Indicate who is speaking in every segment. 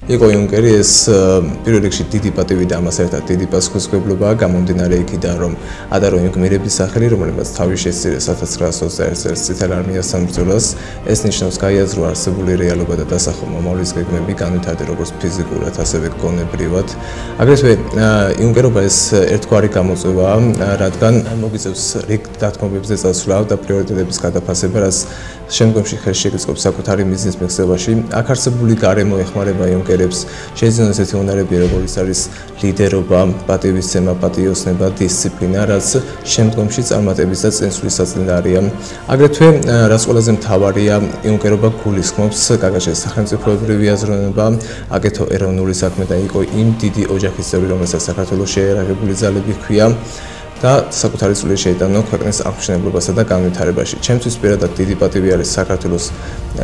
Speaker 1: იყო იუნკერი ეს პირველ რიგში დიდი პატივი და ამას ერთად დიდი პასუხისმგებლობაა გამომდინარე იქიდან რომ ადარო იუნკერების სახელი რომელმაც თავი შესწირეს 1921 წელს წითელ არმიასთან ბრძოლას ეს ნიშნავს გაიაზრო არსებული რეალობა და დასახო მომავლის გეგმები განვითარდა როგორც ფიზიკურად ასევე გონებრივად აგრეთვე იუნკერობა ეს ერთგვარი გამოწვევაა რადგან მოგიწევს რიგ დათმობებზე წასვლა და პრიორიტეტების გადაფასება რაც შემდგომში ხელს შეგეწყობს საკუთარი მიზნის მიღწევაში აქ არსებული გარემო ეხმარება იუნკერებს შეიძლება ესეთი უნარები როგორიც არის ლიდერობა, პატივისცემა, პატიოსნება, დისციპლინა, რაც შემდგომში წარმატების და წინსვლის საწინააღმდეგოა. აგრეთვე, რაც ყველაზე მთავარია, იუნკერობა გულისხმობს გაგაჩეს სახელმწიფოებრივი აზროვნება, აკეთო ეროვნული საქმე და იყო იმ დიდი ოჯახის წევრი, რომელსაც საქართველოს შეერაგებული ძალები ჰქვია. და საკუთარი წვლილი შეიტანო ქვეყნის აღმშენებლობასა და განვითარებაში. ჩემთვის პირადად დიდი პატივი არის საქართველოს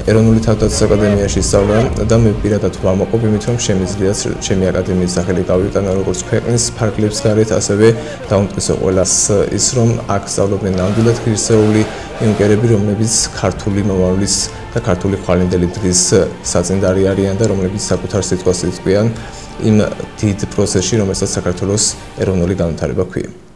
Speaker 1: ეროვნული თავდაცვის აკადემიაში სწავლა და მე პირადად ვამაყობ იმით, რომ შემიძლია ჩემი აკადემიის სახელი გავიტანო როგორც ქვეყნის ფარგლებს გარეთ, ასევე დაუმტკიცო ყველას ის, რომ აქ სწავლობდნენ ნამდვილად ღირსეული იუნკერები, რომლებიც ქართული მომავლის და ქართული ხვალინდელი დღის საწინდარი არიან და რომლებიც საკუთარ სიტყვას იტყვიან იმ დიდ პროცესში, რომელსაც საქართველოს ეროვნული განვითარება ჰქვია.